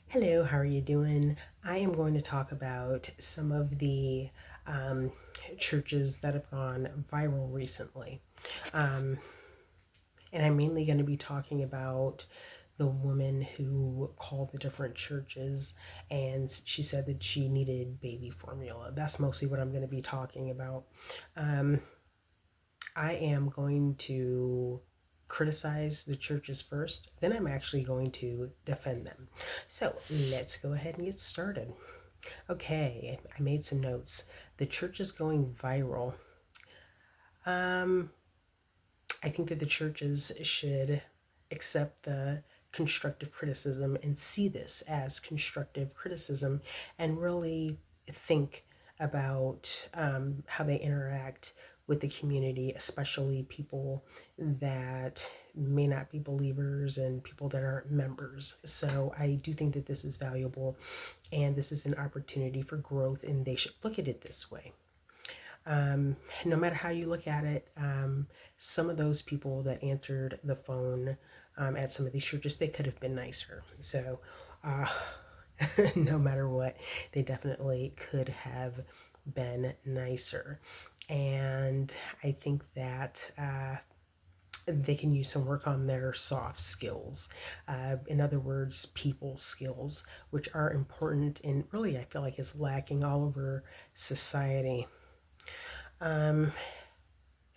Hello, how are you doing? I am going to talk about some of the um, churches that have gone viral recently. Um, and I'm mainly going to be talking about the woman who called the different churches and she said that she needed baby formula. That's mostly what I'm going to be talking about. Um, I am going to criticize the churches first, then I'm actually going to defend them. So let's go ahead and get started. Okay, I made some notes. The church is going viral. Um, I think that the churches should accept the constructive criticism and see this as constructive criticism and really think about how they interact with the community, especially people that may not be believers and people that aren't members. So I do think that this is valuable and this is an opportunity for growth, and they should look at it this way. Um, no matter how you look at it, some of those people that answered the phone at some of these churches, they could have been nicer. So, uh, no matter what, they definitely could have been nicer. And I think that they can use some work on their soft skills. In other words, people skills, which are important and really I feel like is lacking all over society. Um,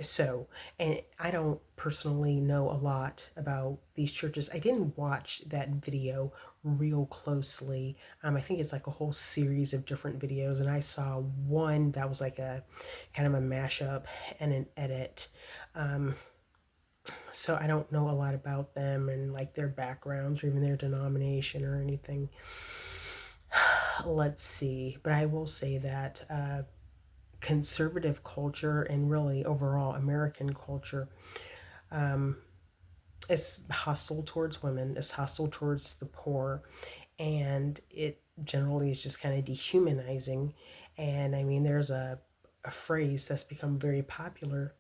so, and I don't personally know a lot about these churches. I didn't watch that video real closely. I think it's like a whole series of different videos, and I saw one that was like a kind of a mashup and an edit. Um, so I don't know a lot about them and like their backgrounds or even their denomination or anything. Let's see, but I will say that conservative culture and really overall American culture um, is hostile towards women, is hostile towards the poor, and it generally is just kind of dehumanizing. And I mean, there's a phrase that's become very popular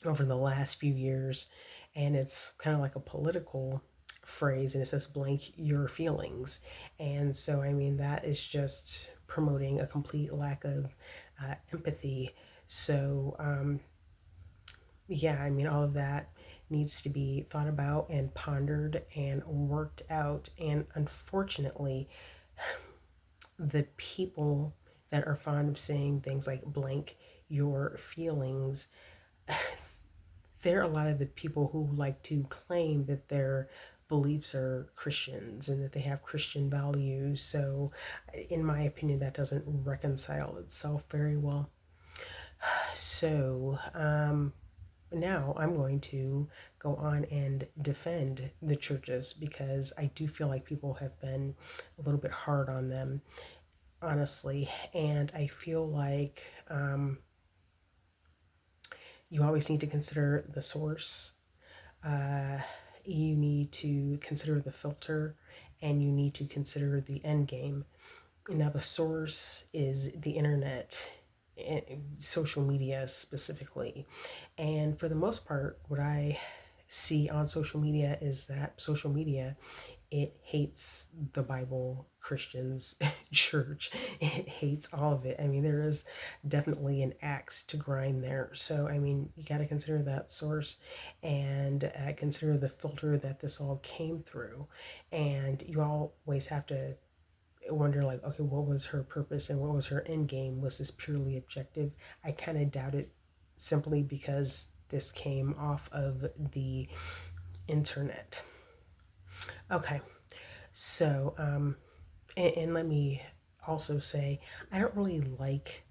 over the last few years, and it's kind of like a political phrase, and it says blank your feelings. And so, I mean, that is just promoting a complete lack of empathy. So, yeah, I mean, all of that needs to be thought about and pondered and worked out. And unfortunately, the people that are fond of saying things like blank your feelings, there are a lot of the people who like to claim that their beliefs are Christians and that they have Christian values. So, in my opinion, that doesn't reconcile itself very well. So, now I'm going to go on and defend the churches because I do feel like people have been a little bit hard on them, honestly. And I feel like you always need to consider the source. Uh, you need to consider the filter and you need to consider the end game. Now, the source is the internet, social media specifically. And for the most part, what I see on social media is that social media, it hates the Bible, Christians, church. It hates all of it. I mean, there is definitely an axe to grind there. So, I mean, you got to consider that source and consider the filter that this all came through. And you always have to wonder, like, okay, what was her purpose and what was her end game? Was this purely objective? I kind of doubt it simply because this came off of the internet. Okay, so, and let me also say, I don't really like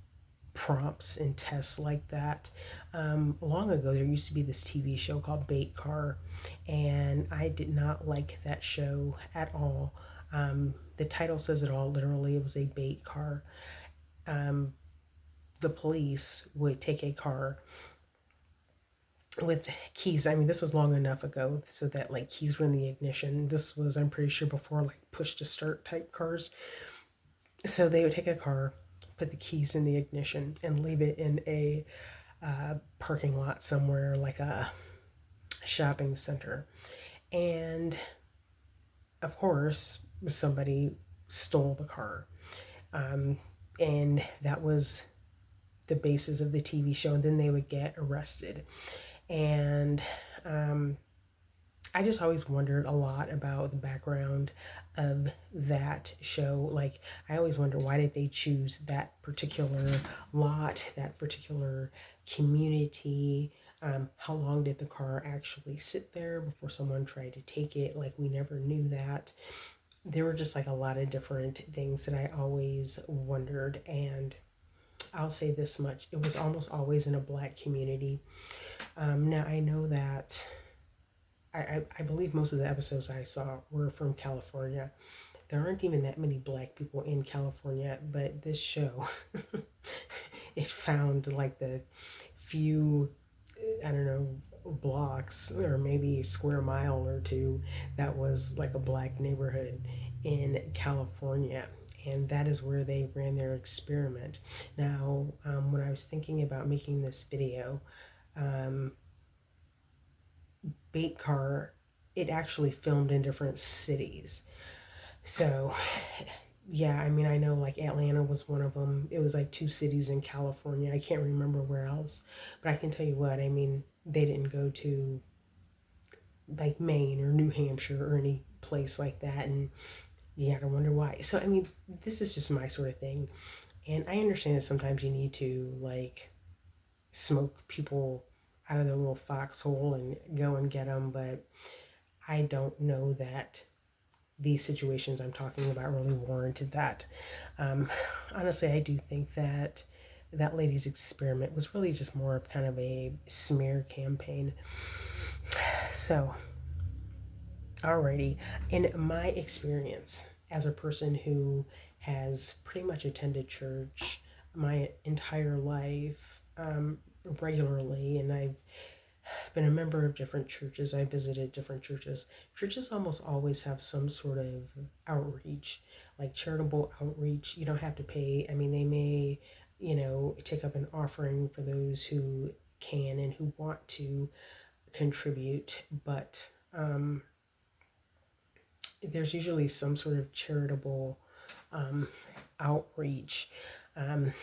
prompts and tests like that. Long ago, there used to be this TV show called Bait Car, and I did not like that show at all. The title says it all. Literally, it was a bait car. Um, the police would take a car with keys. I mean, this was long enough ago so that like keys were in the ignition. This was, I'm pretty sure, before like push to start type cars. So they would take a car, put the keys in the ignition, and leave it in a parking lot somewhere, like a shopping center. And of course, somebody stole the car. Um, and that was the basis of the TV show. And then they would get arrested. And um, I just always wondered a lot about the background of that show. Like, I always wonder, why did they choose that particular lot, that particular community? How long did the car actually sit there before someone tried to take it? Like, we never knew that. There were just like a lot of different things that I always wondered. And I'll say this much, it was almost always in a Black community. Now, I know that I believe most of the episodes I saw were from California. There aren't even that many Black people in California, but this show, it found like the few, I don't know, blocks or maybe square mile or two that was like a Black neighborhood in California. And that is where they ran their experiment. Now, when I was thinking about making this video, um, Bait Car, it actually filmed in different cities. So, yeah, I mean, I know like Atlanta was one of them. It was like two cities in California. I can't remember where else, but I can tell you what, I mean, they didn't go to like Maine or New Hampshire or any place like that. And you gotta wonder why. So, I mean, this is just my sort of thing. And I understand that sometimes you need to like smoke people out of their little foxhole and go and get them, but I don't know that these situations I'm talking about really warranted that. Um, Honestly, I do think that that lady's experiment was really just more of kind of a smear campaign. So, alrighty, in my experience as a person who has pretty much attended church my entire life, regularly, and I've been a member of different churches. I visited different churches. Churches almost always have some sort of outreach, like charitable outreach. You don't have to pay. I mean, they may, take up an offering for those who can and who want to contribute, but there's usually some sort of charitable um, outreach. Um,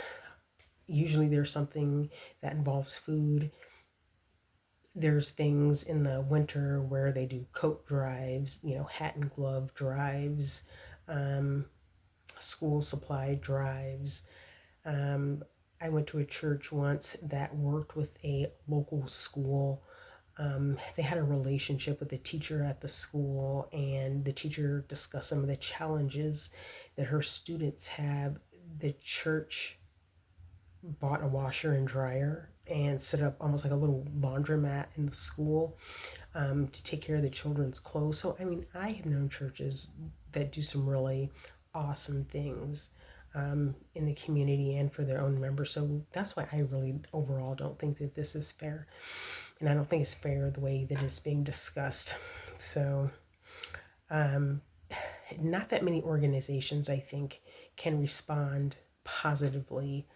Usually there's something that involves food. There's things in the winter where they do coat drives, hat and glove drives, um, school supply drives. Um, I went to a church once that worked with a local school. They had a relationship with the teacher at the school, and the teacher discussed some of the challenges that her students have. The church bought a washer and dryer and set up almost like a little laundromat in the school, to take care of the children's clothes. So, I mean, I have known churches that do some really awesome things in the community and for their own members. So that's why I really overall don't think that this is fair. And I don't think it's fair the way that it's being discussed. So, um, not that many organizations, I think, can respond positively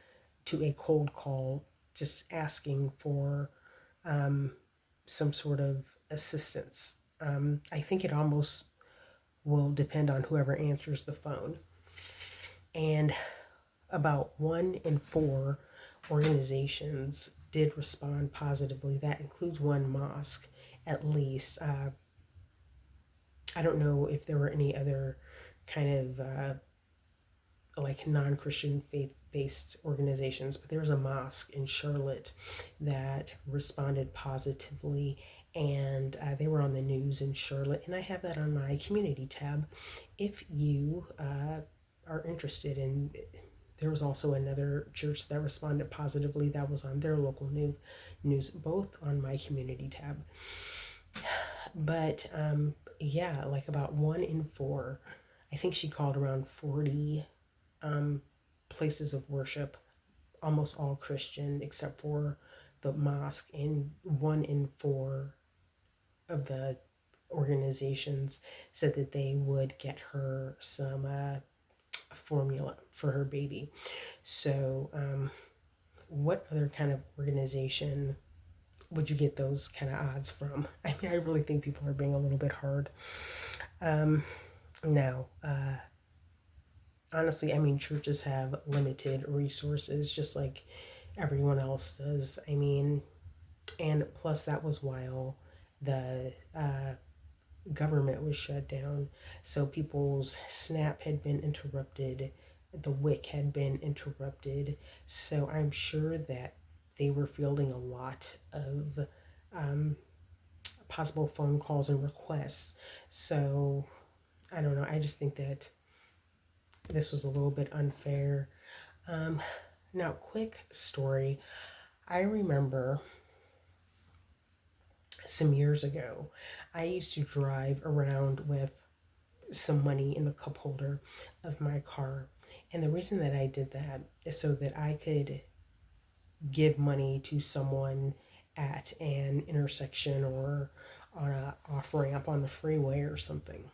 to a cold call just asking for um, some sort of assistance. I think it almost will depend on whoever answers the phone. And about 1 in 4 organizations did respond positively. That includes one mosque, at least. I don't know if there were any other kind of like non-Christian faith-based organizations, but there was a mosque in Charlotte that responded positively, and they were on the news in Charlotte, and I have that on my community tab if you are interested in. There was also another church that responded positively that was on their local news, both on my community tab. But yeah, like about 1 in 4, I think she called around 40 um, places of worship, almost all Christian except for the mosque, and 1 in 4 of the organizations said that they would get her some formula for her baby. So, what other kind of organization would you get those kind of odds from? I mean, I really think people are being a little bit hard. Um, Now, honestly, I mean, churches have limited resources just like everyone else does. I mean, and plus, that was while the government was shut down. So people's SNAP had been interrupted, the WIC had been interrupted. So I'm sure that they were fielding a lot of um, possible phone calls and requests. So I don't know. I just think that this was a little bit unfair. Um, Now, quick story. I remember some years ago, I used to drive around with some money in the cup holder of my car. And the reason that I did that is so that I could give money to someone at an intersection or on a off ramp on the freeway or something.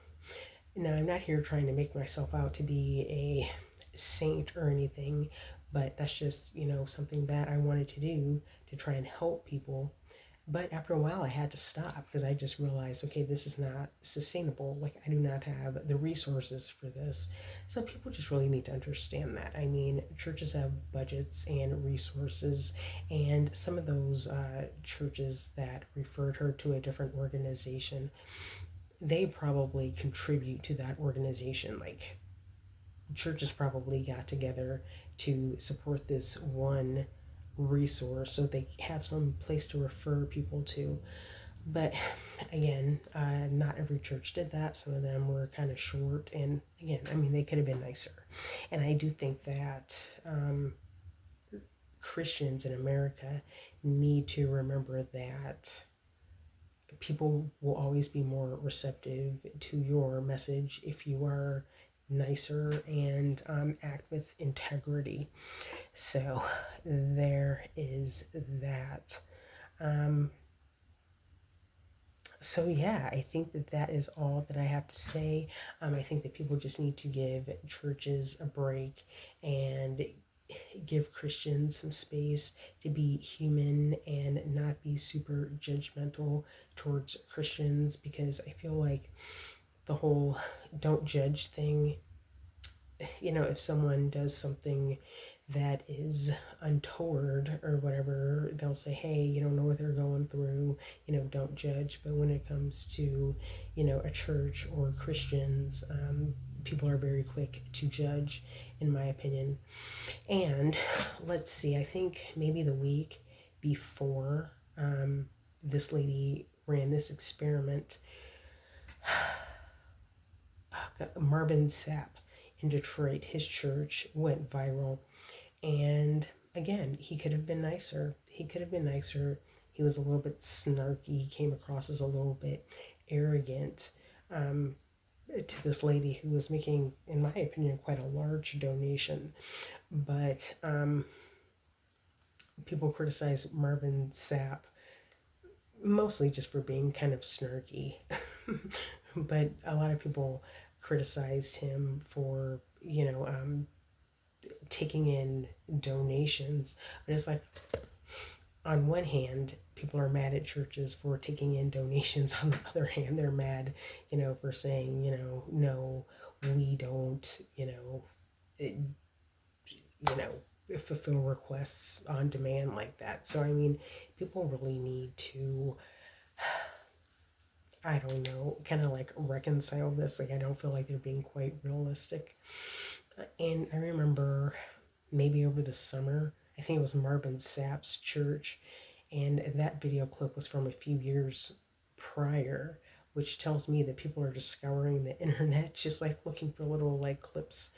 Now, I'm not here trying to make myself out to be a saint or anything, but that's just, something that I wanted to do to try and help people. But after a while, I had to stop because I just realized, okay, this is not sustainable. Like, I do not have the resources for this. So, people just really need to understand that. I mean, churches have budgets and resources, and some of those churches that referred her to a different organization, they probably contribute to that organization. Like, churches probably got together to support this one resource so they have some place to refer people to. But again, not every church did that. Some of them were kind of short. And again, I mean, they could have been nicer. And I do think that Christians in America need to remember that people will always be more receptive to your message if you are nicer and act with integrity. So there is that. Um, so yeah, I think that that is all that I have to say. I think that people just need to give churches a break and give Christians some space to be human and not be super judgmental towards Christians, because I feel like the whole don't judge thing, if someone does something that is untoward or whatever, they'll say, hey, you don't know what they're going through, don't judge. But when it comes to, a church or Christians, people are very quick to judge, in my opinion. And let's see, I think maybe the week before this lady ran this experiment, Marvin Sapp in Detroit, his church went viral. And again, he could have been nicer. He could have been nicer. He was a little bit snarky. He came across as a little bit arrogant um, to this lady who was making, in my opinion, quite a large donation. But people criticize Marvin Sapp mostly just for being kind of snarky. But a lot of people criticize him for, taking in donations. But it's like, on one hand, people are mad at churches for taking in donations. On the other hand, they're mad, for saying, no, we don't, it, you know, fulfill requests on demand like that. So, I mean, people really need to, I don't know, kind of like reconcile this. Like, I don't feel like they're being quite realistic. And I remember maybe over the summer, I think it was Marvin Sapp's church, and that video clip was from a few years prior, which tells me that people are just scouring the internet, just like looking for little like clips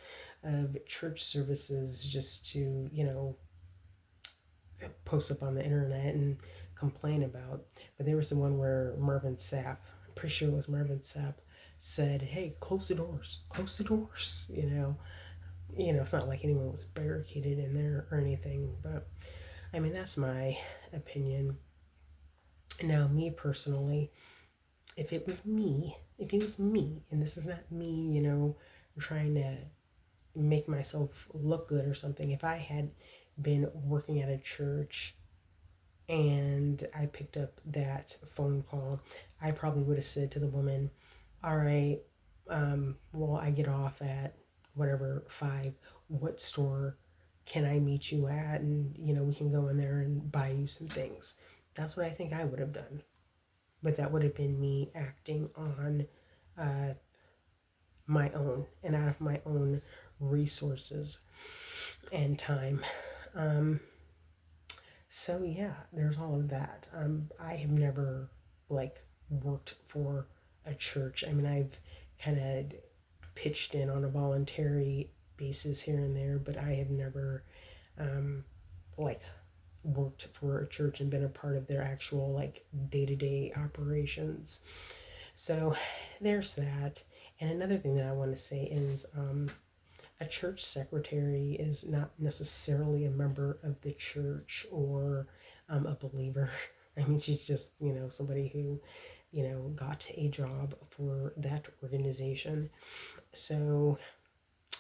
of church services just to, post up on the internet and complain about. But there was the one where Marvin Sapp, I'm pretty sure it was Marvin Sapp, said, "Hey, close the doors, close the doors." It's not like anyone was barricaded in there or anything, but I mean, that's my opinion. Now, me personally, if it was me, and this is not me, trying to make myself look good or something, if I had been working at a church and I picked up that phone call, I probably would have said to the woman, all right, well, I get off at whatever 5. What store can I meet you at? And, we can go in there and buy you some things. That's what I think I would have done. But that would have been me acting on uh, my own and out of my own resources and time. Um, so yeah, there's all of that. I have never like worked for a church. I mean, I've kind of pitched in on a voluntary basis here and there, but I have never um, like worked for a church and been a part of their actual like day-to-day operations. So there's that. And another thing that I want to say is a church secretary is not necessarily a member of the church or a believer. I mean, she's just, somebody who, got a job for that organization. So,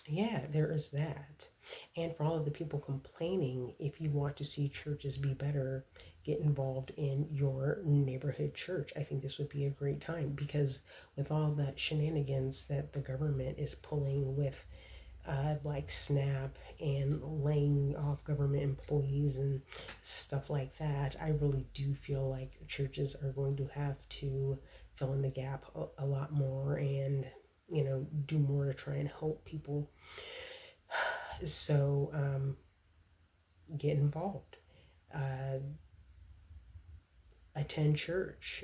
yeah, there is that. And for all of the people complaining, if you want to see churches be better, get involved in your neighborhood church. I think this would be a great time because with all that shenanigans that the government is pulling with like SNAP and laying off government employees and stuff like that, I really do feel like churches are going to have to fill in the gap a lot more and, do more to try and help people. So get involved. Uh, attend church.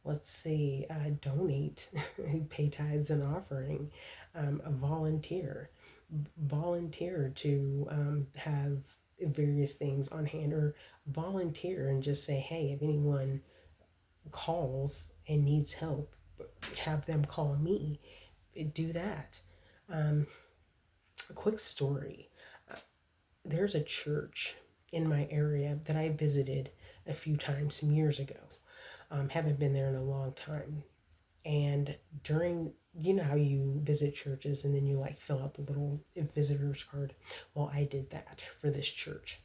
Let's see, donate, pay tithes and offering, volunteer, volunteer to have various things on hand, or volunteer and just say, hey, if anyone calls and needs help, have them call me. Do that. Um, a quick story. Uh, there's a church in my area that I visited a few times some years ago. Haven't been there in a long time. And during, how you visit churches and then you like fill out the little visitor's card. Well, I did that for this church.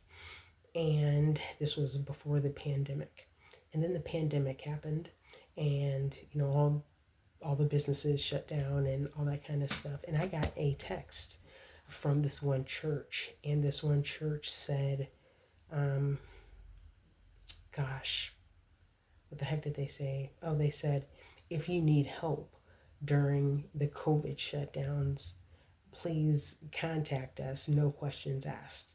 And this was before the pandemic. And then the pandemic happened and, all the businesses shut down and all that kind of stuff. And I got a text from this one church, and this one church said, um, gosh, what the heck did they say? Oh, they said, if you need help during the COVID shutdowns, please contact us, no questions asked.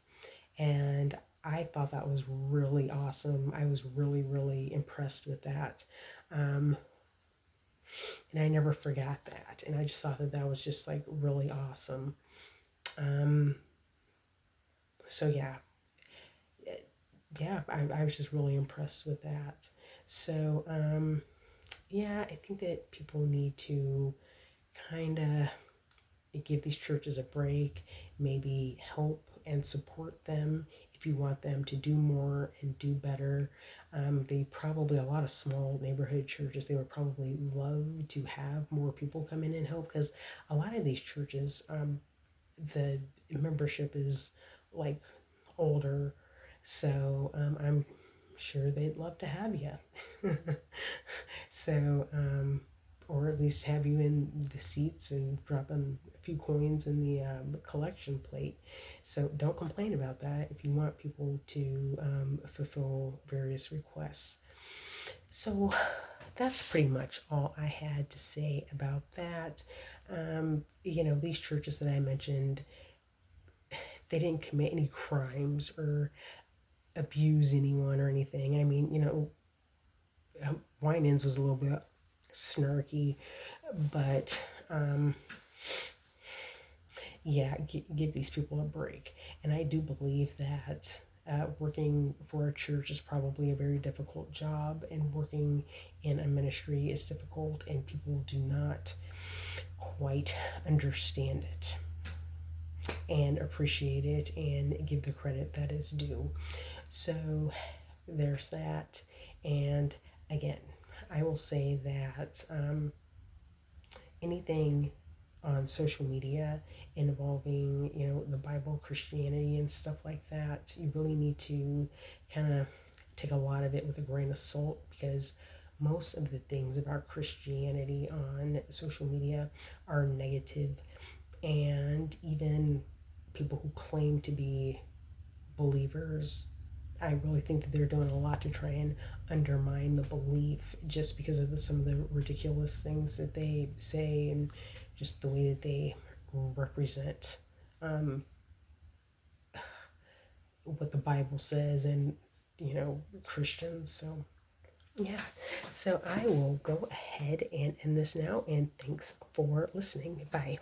And I thought that was really awesome. I was really, really impressed with that. Um, and I never forgot that. And I just thought that that was just like really awesome. Um, so yeah, I was just really impressed with that. So yeah, I think that people need to kind of give these churches a break, maybe help and support them if you want them to do more and do better. They probably, a lot of small neighborhood churches, they would probably love to have more people come in and help because a lot of these churches, the membership is like older. So I'm sure they'd love to have you. So, or at least have you in the seats and dropping a few coins in the collection plate. So don't complain about that if you want people to fulfill various requests. So that's pretty much all I had to say about that. These churches that I mentioned, they didn't commit any crimes or abuse anyone or anything. I mean, Winans was a little bit snarky, but yeah, give these people a break. And I do believe that working for a church is probably a very difficult job, and working in a ministry is difficult, and people do not quite understand it and appreciate it and give the credit that is due. So there's that. And again, I will say that anything on social media involving, the Bible, Christianity, and stuff like that, you really need to kind of take a lot of it with a grain of salt because most of the things about Christianity on social media are negative, and even people who claim to be believers, I really think that they're doing a lot to try and undermine the belief just because of some of the ridiculous things that they say and just the way that they represent um, what the Bible says and, Christians. So, yeah. So I will go ahead and end this now. And thanks for listening. Bye.